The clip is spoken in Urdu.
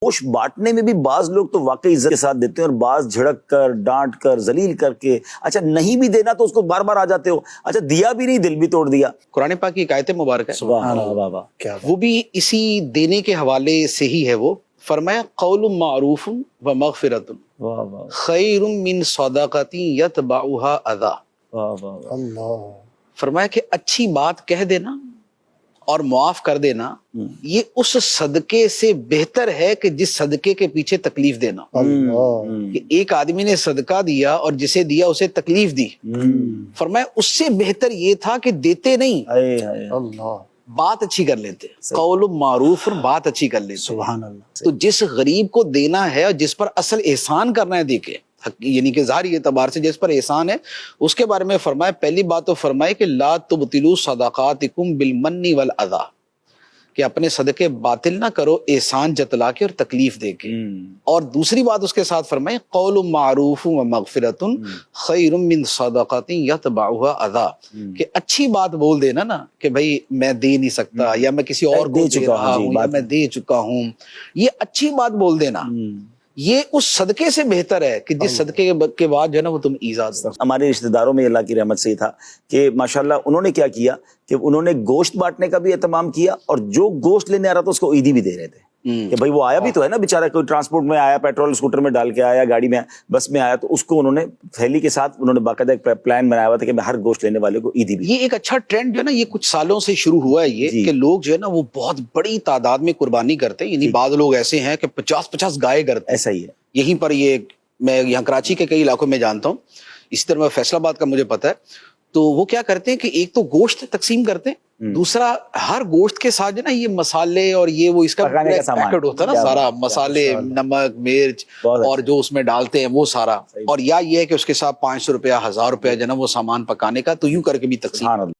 گوشت بانٹنے میں بھی بعض لوگ تو واقعی عزت کے ساتھ دیتے ہیں اور بعض جھڑک کر ڈانٹ کر ذلیل کر کے، اچھا نہیں بھی دینا تو اس کو بار بار آ جاتے ہو، اچھا دیا بھی نہیں دل بھی توڑ دیا۔ قرآن پاک کی ایک آیت مبارک ہے، سبحان اللہ، واہ واہ، کیا وہ بھی اسی دینے کے حوالے سے ہی ہے۔ وہ فرمایا قول معروف و مغفرۃ واہ واہ خیر من صدقۃ یتبعها اذی۔ واہ واہ، اللہ، فرمایا کہ اچھی بات کہہ دینا اور معاف کر دینا یہ اس صدقے سے بہتر ہے کہ جس صدقے کے پیچھے تکلیف دینا۔ اللہ، کہ ایک آدمی نے صدقہ دیا اور جسے دیا اسے تکلیف دی، فرمایا اس سے بہتر یہ تھا کہ دیتے نہیں، ہائے ہائے، اللہ، بات اچھی کر لیتے، قول معروف اور بات اچھی کر لیتے۔ سبحان اللہ، تو جس غریب کو دینا ہے اور جس پر اصل احسان کرنا ہے، دیکھے یعنی کہ ظاہری اعتبار سے جس پر احسان ہے اس کے بارے میں فرمایا، پہلی بات تو فرمائے کہ لا تبطلوا صدقاتکم بالمن والاذی، کہ اپنے صدقے باطل نہ کرو احسان جتلا کے اور تکلیف دے کے۔ اور دوسری بات اس کے ساتھ فرمائے قول معروف و مغفرۃ خیر من صدقۃ یتبعها اذی، کہ اچھی بات بول دینا نا کہ بھائی میں دے نہیں سکتا یا میں کسی اور کو دے رہا ہوں یا میں دے چکا ہوں، یہ اچھی بات بول دینا یہ اس صدقے سے بہتر ہے کہ جس صدقے کے بعد جو ہے نا وہ تم ایزا دو۔ ہمارے رشتہ داروں میں اللہ کی رحمت سے ہی تھا کہ ماشاءاللہ انہوں نے کیا کیا کہ انہوں نے گوشت بانٹنے کا بھی اہتمام کیا اور جو گوشت لینے آ رہا تھا اس کو عیدی بھی دے رہے تھے کہ بھائی وہ آیا بھی تو ہے نا بیچارہ، کوئی ٹرانسپورٹ میں آیا، پیٹرول اسکوٹر میں ڈال کے آیا، گاڑی میں بس میں آیا، تو اس کو انہوں نے تھیلی کے ساتھ انہوں نے باقاعدہ ایک پلان بنایا ہوا تھا کہ میں ہر گوشت لینے والے کو عیدی بھی۔ یہ ایک اچھا ٹرینڈ جو ہے نا یہ کچھ سالوں سے شروع ہوا ہے یہ کہ لوگ جو ہے نا وہ بہت بڑی تعداد میں قربانی کرتے ہیں، یعنی بعض لوگ ایسے ہیں کہ 50 گائے کرتے ہیں۔ ایسا ہی ہے یہیں پر یہ میں یہاں کراچی کے کئی علاقوں میں جانتا ہوں، اسی طرح فیصل آباد کا مجھے پتا ہے، تو وہ کیا کرتے ہیں کہ ایک تو گوشت تقسیم کرتے ہیں، دوسرا ہر گوشت کے ساتھ جو ہے نا یہ مسالے اور یہ وہ اس کا پیکٹ ہوتا ہے نا سارا، مسالے، نمک، مرچ اور جو اس میں ڈالتے ہیں وہ سارا، اور یا یہ ہے کہ اس کے ساتھ 500 روپیہ 1000 روپیہ جو ہے نا وہ سامان پکانے کا، تو یوں کر کے بھی تقسیم۔